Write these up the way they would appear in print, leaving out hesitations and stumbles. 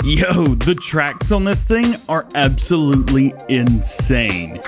Yo, the tracks on this thing are absolutely insane.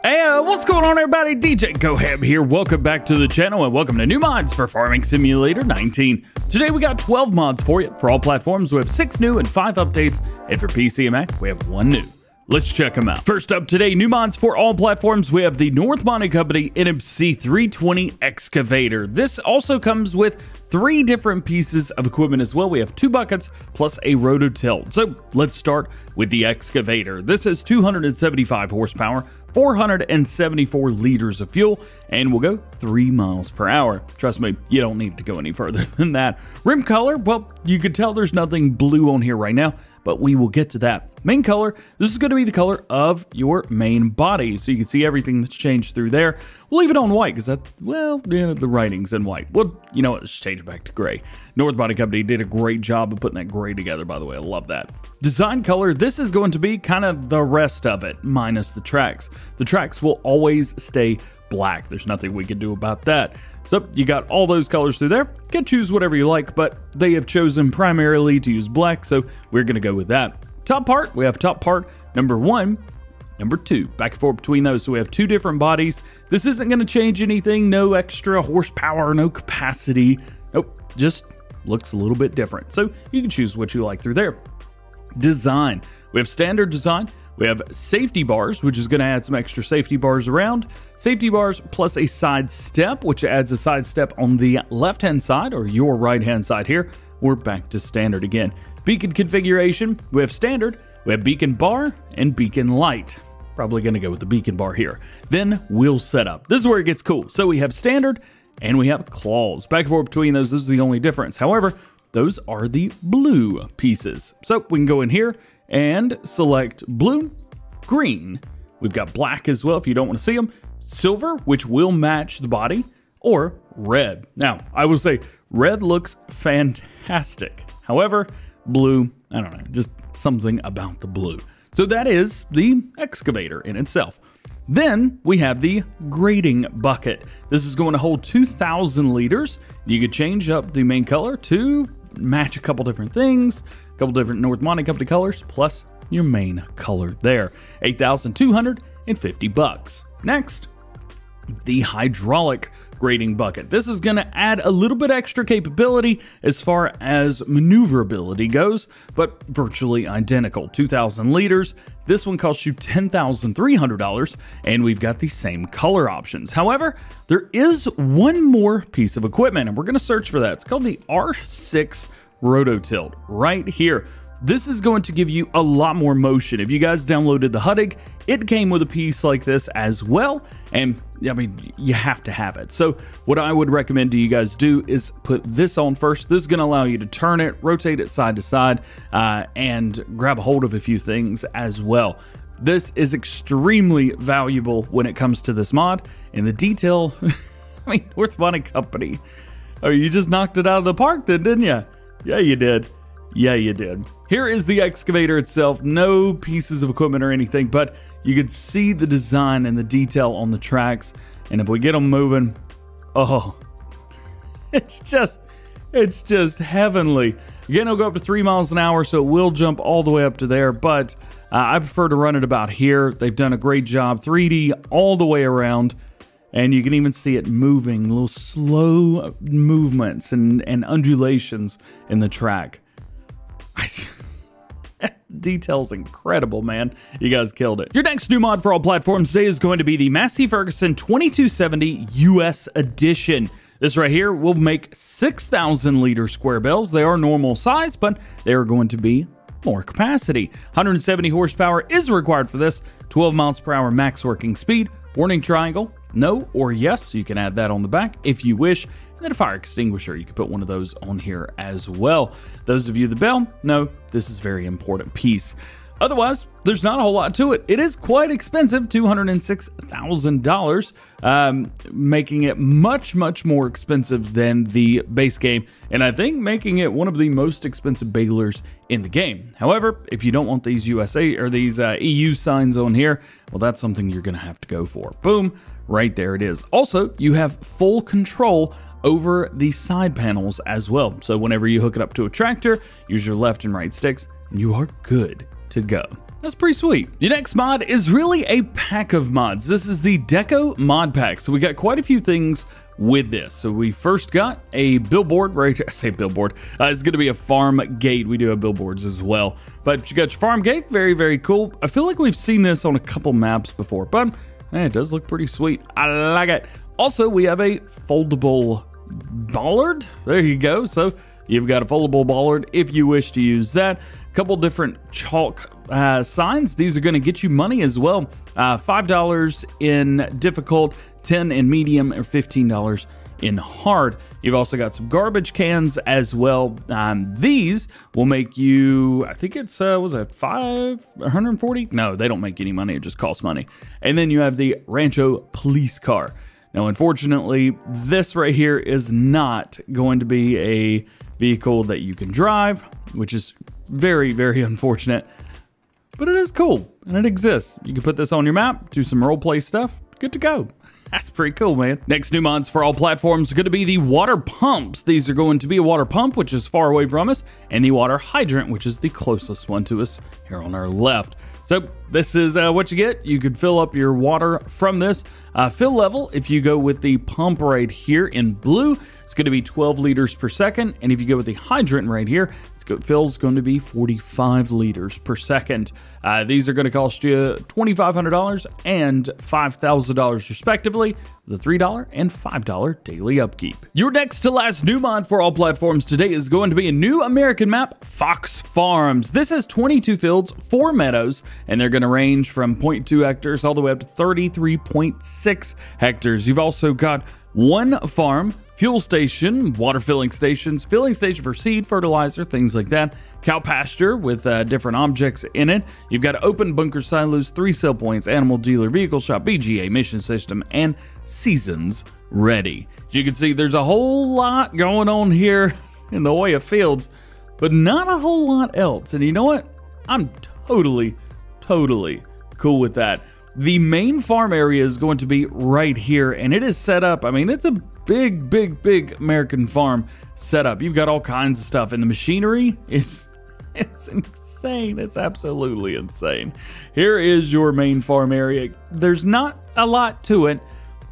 Hey, what's going on everybody? DjGoHam here. Welcome back to the channel and welcome to new mods for Farming Simulator 19. Today we got 12 mods for you. For all platforms, we have 6 new and 5 updates. And for PC and Mac, we have 1 new. Let's check them out. First up today, new mods for all platforms. We have the Nordic Country NMC 320 Excavator. This also comes with 3 different pieces of equipment as well. We have 2 buckets plus a rototilt. So let's start with the Excavator. This has 275 horsepower, 474 liters of fuel, and will go 3 miles per hour. Trust me, you don't need to go any further than that. Rim color, well, you can tell there's nothing blue on here right now, but we will get to that. Main color, this is going to be the color of your main body, so you can see everything that's changed through there. We'll leave it on white because that, well, yeah, the writing's in white. Well, you know what, let's change it back to gray. Nordic Country did a great job of putting that gray together, by the way. I love that. Design color, this is going to be kind of the rest of it, minus the tracks. The tracks will always stay black. There's nothing we can do about that. So you got all those colors through there. You can choose whatever you like, but they have chosen primarily to use black, so we're going to go with that. Top part, we have top part number 1, number 2, back and forth between those. So we have 2 different bodies. This isn't going to change anything, no extra horsepower, no capacity. Nope, just looks a little bit different. So you can choose what you like through there. Design, we have standard design. We have safety bars, which is going to add some extra safety bars around. Safety bars plus a side step, which adds a side step on the left-hand side or your right-hand side here. We're back to standard again. Beacon configuration, we have standard, we have beacon bar, and beacon light. Probably going to go with the beacon bar here. Then wheel setup. This is where it gets cool. So we have standard and we have claws. Back and forth between those, this is the only difference. However, those are the blue pieces. So we can go in here and select blue, green. We've got black as well if you don't want to see them. Silver, which will match the body, or red. Now, I will say red looks fantastic. However, blue, I don't know, just something about the blue. So that is the excavator in itself. Then we have the grading bucket. This is going to hold 2,000 liters. You could change up the main color to match a couple different things, a couple different Nordic Country colors, plus your main color there. 8,250 bucks. Next, the hydraulic grading bucket. This is going to add a little bit extra capability as far as maneuverability goes, but virtually identical. 2,000 liters. This one costs you $10,300, and we've got the same color options. However, there is one more piece of equipment, and we're going to search for that. It's called the R6 Rototilt right here. This is going to give you a lot more motion. If you guys downloaded the HUDIG, it came with a piece like this as well. And I mean, you have to have it. So what I would recommend to you guys do is put this on first. This is going to allow you to turn it, rotate it side to side, and grab a hold of a few things as well. This is extremely valuable when it comes to this mod. And the detail, I mean, Nordic Country. Oh, you just knocked it out of the park then, didn't you? Yeah, you did. Yeah, you did. Here is the excavator itself. No pieces of equipment or anything, but you can see the design and the detail on the tracks. And if we get them moving, oh, it's just heavenly. Again, it'll go up to 3 miles an hour, so it will jump all the way up to there, but I prefer to run it about here. They've done a great job, 3D all the way around. And you can even see it moving, little slow movements and undulations in the track. Detail's incredible, man. You guys killed it. Your next new mod for all platforms today is going to be the Massey Ferguson 2270 US Edition. This right here will make 6,000 liter square bales. They are normal size, but they are going to be more capacity. 170 horsepower is required for this. 12 miles per hour max working speed. Warning triangle, no or yes. You can add that on the back if you wish. And then a fire extinguisher. You can put one of those on here as well. Those of you the bell, no, this is a very important piece. Otherwise, there's not a whole lot to it. It is quite expensive, $206,000, making it much, much more expensive than the base game, and I think making it one of the most expensive balers in the game. However, if you don't want these USA or these EU signs on here, well, that's something you're going to have to go for. Boom, right there it is. Also, you have full control over the side panels as well. So whenever you hook it up to a tractor, use your left and right sticks, and you are good to go. That's pretty sweet. Your next mod is really a pack of mods. This is the Deco Modpack. So we got quite a few things with this. So we first got a billboard, right? I say billboard. It's going to be a farm gate. We do have billboards as well. But you got your farm gate. Very, very cool. I feel like we've seen this on a couple maps before, but it does look pretty sweet. I like it. Also, we have a foldable bollard. There you go. So you've got a foldable bollard if you wish to use that. A couple different chalk signs. These are going to get you money as well. $5 in difficult, $10 in medium, or $15 in hard. You've also got some garbage cans as well. These will make you, I think it's, was it 140? No, they don't make any money. It just costs money. And then you have the Rancho police car. Now, unfortunately, this right here is not going to be a vehicle that you can drive, which is very, very unfortunate. But it is cool, and it exists. You can put this on your map, do some roleplay stuff, good to go. That's pretty cool, man. Next new mods for all platforms are going to be the water pumps. These are going to be a water pump, which is far away from us, and the water hydrant, which is the closest one to us here on our left. So this is what you get. You could fill up your water from this. Fill level, if you go with the pump right here in blue, it's going to be 12 liters per second. And if you go with the hydrant right here, fill's going to be 45 liters per second. These are going to cost you $2,500 and $5,000 respectively, the $3 and $5 daily upkeep. Your next to last new mod for all platforms today is going to be a new American map, Fox Farms. This has 22 fields, 4 meadows, and they're going to range from 0.2 hectares all the way up to 33.6 hectares. You've also got one farm, fuel station, water filling stations, filling station for seed, fertilizer, things like that. Cow pasture with different objects in it. You've got open bunker silos, 3 sell points, animal dealer, vehicle shop, BGA, mission system, and seasons ready. As you can see, there's a whole lot going on here in the way of fields, but not a whole lot else. And you know what? I'm totally cool with that. The main farm area is going to be right here, and it is set up. I mean, it's a big American farm setup. You've got all kinds of stuff, and the machinery is it's insane. It's absolutely insane. Here is your main farm area. There's not a lot to it,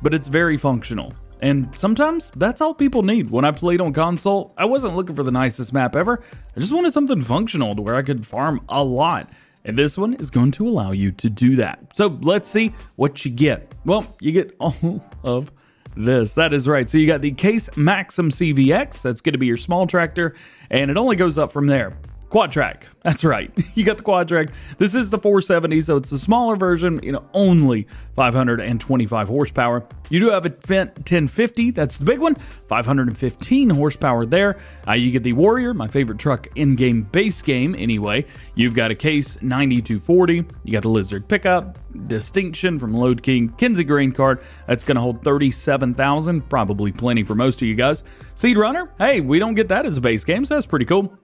but it's very functional. And sometimes that's all people need. When I played on console, I wasn't looking for the nicest map ever. I just wanted something functional to where I could farm a lot. And this one is going to allow you to do that. So let's see what you get. Well, you get all of this. That is right. So you got the Case Maxim CVX. That's going to be your small tractor. And it only goes up from there. Quad track. That's right. You got the quad track. This is the 470, so it's the smaller version, only 525 horsepower. You do have a Fendt 1050. That's the big one. 515 horsepower there. You get the Warrior, my favorite truck in-game base game anyway. You've got a Case 9240. You got the Lizard pickup, Distinction from Load King, Kinsey grain cart. That's going to hold 37,000. Probably plenty for most of you guys. Seed Runner. Hey, we don't get that as a base game, so that's pretty cool.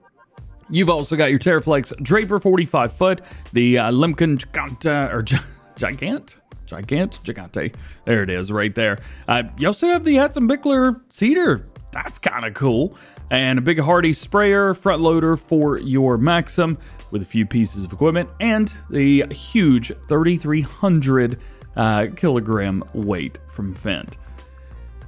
You've also got your Terraflex Draper 45 foot, the Lemken Gigante, or Gigante. There it is right there. You also have the Hudson Bickler Cedar. That's kind of cool. And a big Hardy sprayer, front loader for your Maxim with a few pieces of equipment, and the huge 3,300 kilogram weight from Fendt.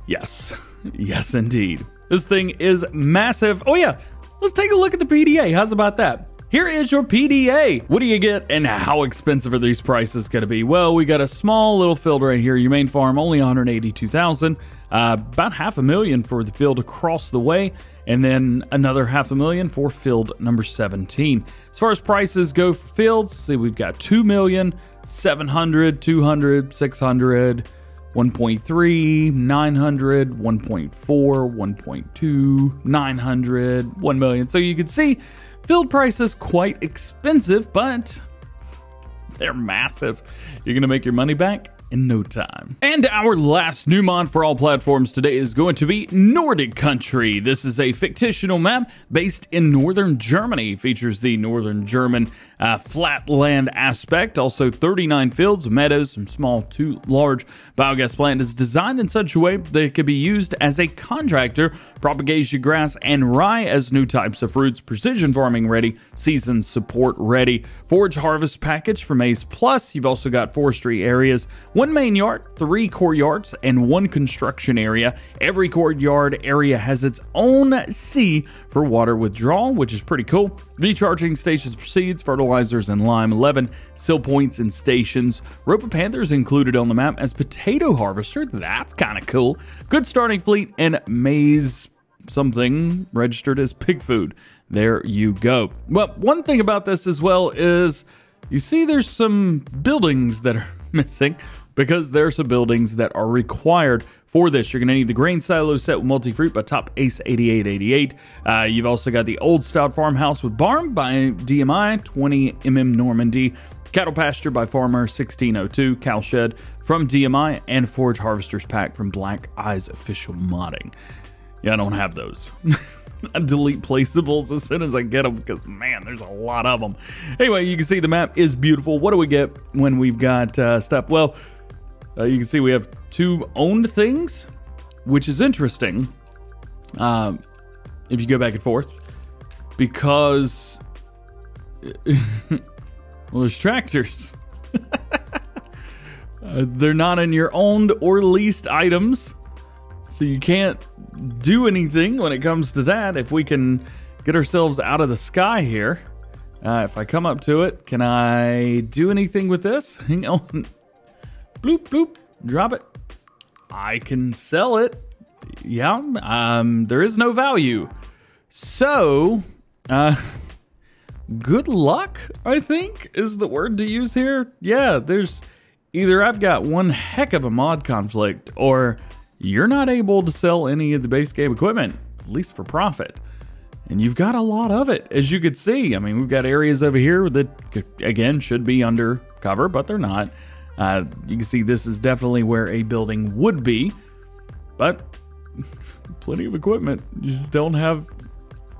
Yes, yes indeed. This thing is massive. Oh yeah. Let's take a look at the PDA. How's about that? Here is your PDA. What do you get, and how expensive are these prices going to be? Well, we got a small little field right here. Your main farm, only $182,000. About $500,000 for the field across the way, and then another $500,000 for field number 17. As far as prices go for fields, see, we've got $2,700,000, $200,000, $600,000, 1.3, 900, 1.4, 1.2, 900, 1 million. So you can see field prices quite expensive, but they're massive. You're going to make your money back in no time. And our last new mod for all platforms today is going to be Nordic Country. This is a fictional map based in northern Germany. Features the northern German flatland aspect. Also 39 fields, meadows, some small to large biogas plant is designed in such a way that it could be used as a contractor, propagation grass and rye as new types of fruits, precision farming ready, season support ready. Forage harvest package for Maize Plus. You've also got forestry areas, 1 main yard, 3 core yards, and 1 construction area. Every core yard area has its own C for water withdrawal, which is pretty cool. Recharging stations for seeds, fertilizers, and lime. 11 sill points and stations. Ropa Panthers included on the map as potato harvester. That's kind of cool. Good starting fleet, and maize something registered as pig food. There you go. Well, one thing about this as well is you see there's some buildings that are missing because there are some buildings that are required for this. You're going to need the grain silo set with multi-fruit by Top Ace 8888. You've also got the old style farmhouse with barn by DMI 20mm Normandy. Cattle pasture by Farmer 1602. Cow shed from DMI and forage harvesters pack from Black Eyes Official Modding. Yeah, I don't have those. I delete placeables as soon as I get them because, man, there's a lot of them. Anyway, you can see the map is beautiful. What do we get when we've got stuff? Well, you can see we have 2 owned things, which is interesting if you go back and forth, because well, there's tractors. They're not in your owned or leased items, so you can't do anything when it comes to that. If we can get ourselves out of the sky here, if I come up to it, can I do anything with this? Hang on. Bloop, bloop, drop it. I can sell it. Yeah, there is no value. So, good luck, I think, is the word to use here. Yeah, there's either I've got one heck of a mod conflict, or you're not able to sell any of the base game equipment, at least for profit. And you've got a lot of it, as you could see. I mean, we've got areas over here that, again, should be under cover, but they're not. You can see this is definitely where a building would be, but plenty of equipment. You just don't have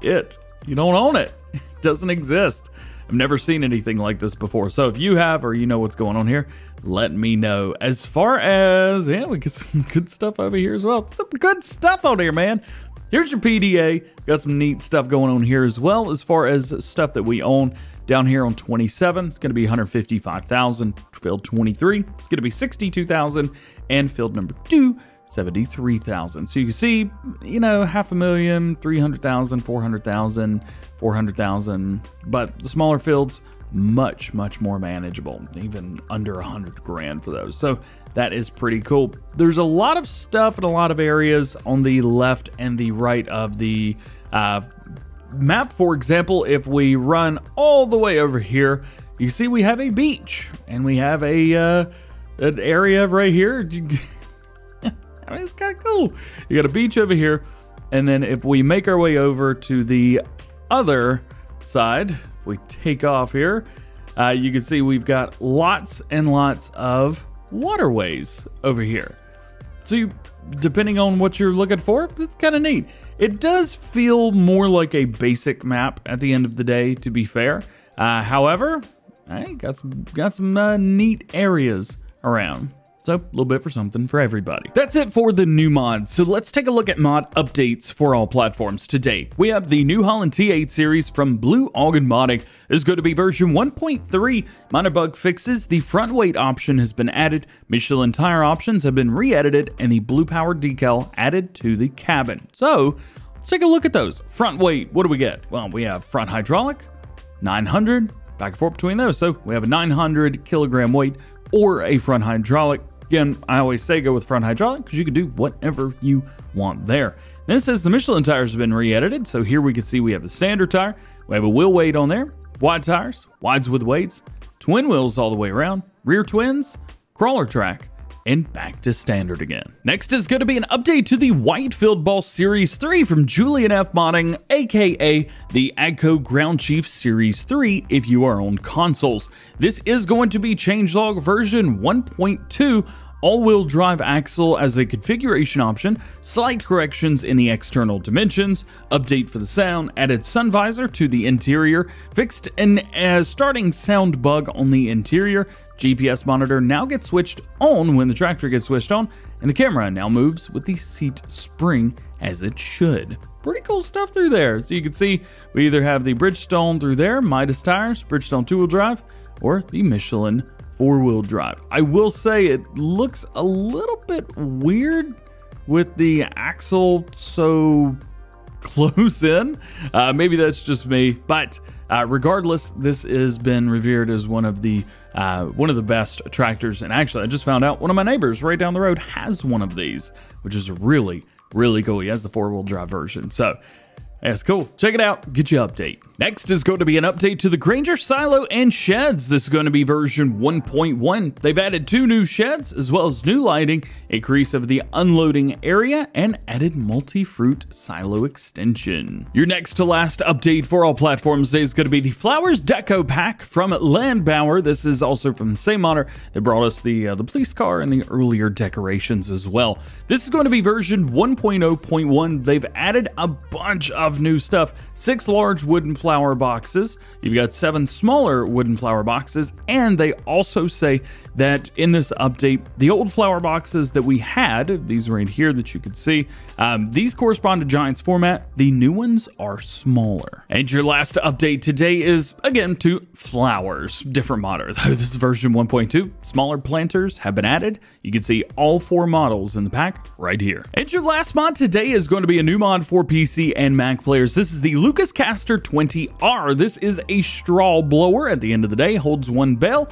it. You don't own it. It doesn't exist. I've never seen anything like this before. So if you have, or you know what's going on here, let me know. As far as, yeah, we get some good stuff over here as well. Some good stuff on here, man. Here's your PDA. Got some neat stuff going on here as well. As far as stuff that we own, down here on 27, it's going to be 155,000. Field 23, it's going to be 62,000, and field number 2, 73,000. So you can see, you know, 500,000, 300,000, 400,000, 400,000, but the smaller fields, much more manageable, even under 100 grand for those. So that is pretty cool. There's a lot of stuff in a lot of areas on the left and the right of the map. For example, if we run all the way over here, you see we have a beach, and we have an area right here. I mean, it's kind of cool. You got a beach over here, and then if we make our way over to the other side, we take off here, you can see we've got lots and lots of waterways over here. So depending on what you're looking for, it's kind of neat. It does feel more like a basic map at the end of the day, to be fair. However, hey, got some neat areas around. So, a little bit for something for everybody. That's it for the new mods. So let's take a look at mod updates for all platforms today. We have the new Holland T8 Series from Blue Algon Modding. This is going to be version 1.3. Minor bug fixes. The front weight option has been added. Michelin tire options have been re-edited, and the blue power decal added to the cabin. So, let's take a look at those. Front weight, what do we get? Well, we have front hydraulic, 900, back and forth between those. So, we have a 900 kilogram weight or a front hydraulic. Again, I always say go with front hydraulic because you can do whatever you want there. Then it says the Michelin tires have been re-edited. So here we can see we have the standard tire. We have a wheel weight on there. Wide tires, wides with weights, twin wheels all the way around, rear twins, crawler track, and back to standard again. Next is going to be an update to the Whitefield Ball Series 3 from Julian F. Modding, aka the AGCO Ground Chief Series 3 if you are on consoles. This is going to be changelog version 1.2 all-wheel drive axle as a configuration option, slight corrections in the external dimensions, update for the sound, added sun visor to the interior, fixed an starting sound bug on the interior, GPS monitor now gets switched on when the tractor gets switched on, and the camera now moves with the seat spring as it should. Pretty cool stuff through there. So you can see we either have the Bridgestone through there, Midas tires, Bridgestone 2-wheel drive, or the Michelin 4-wheel drive. I will say it looks a little bit weird with the axle so close in. Maybe that's just me, but regardless, this has been revered as one of the best tractors. And actually, I just found out one of my neighbors right down the road has one of these, which is really cool. He has the 4-wheel drive version. So that's cool. Check it out. Get you an update. Next is going to be an update to the Granger silo and sheds. This is going to be version 1.1. They've added 2 new sheds as well as new lighting, increase of the unloading area, and added multi-fruit silo extension. Your next to last update for all platforms today is going to be the Flowers Deco Pack from Landbauer. This is also from the same modder that brought us the police car and the earlier decorations as well. This is going to be version 1.0.1. They've added a bunch of new stuff. 6 large wooden flower boxes. You've got 7 smaller wooden flower boxes, and they also say that in this update, the old flower boxes that we had, these right here that you could see, these correspond to Giants format. The new ones are smaller. And your last update today is, again, to flowers. Different modder. This is version 1.2. Smaller planters have been added. You can see all 4 models in the pack right here. And your last mod today is going to be a new mod for PC and Mac players. This is the Lucas Castor 20R. This is a straw blower. At the end of the day, holds 1 bale.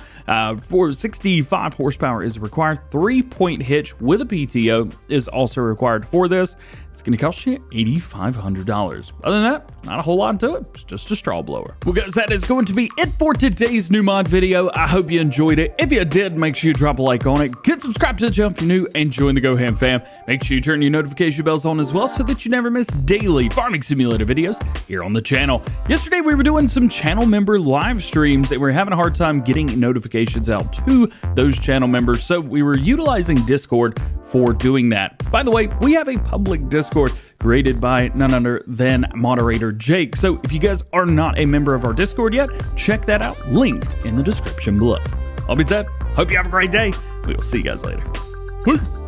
For 65 horsepower is required. 3-point hitch with a PTO is also required for this. It's going to cost you $8,500. Other than that, not a whole lot to it. It's just a straw blower. Well, guys, that is going to be it for today's new mod video. I hope you enjoyed it. If you did, make sure you drop a like on it. Get subscribed to the channel if you're new and join the GoHam fam. Make sure you turn your notification bells on as well so that you never miss daily farming simulator videos here on the channel. Yesterday, we were doing some channel member live streams and we were having a hard time getting notifications out to those channel members. So we were utilizing Discord for doing that. By the way, we have a public Discord created by none other than moderator Jake. So if you guys are not a member of our Discord yet, check that out, linked in the description below. All being said, hope you have a great day. We will see you guys later. Peace.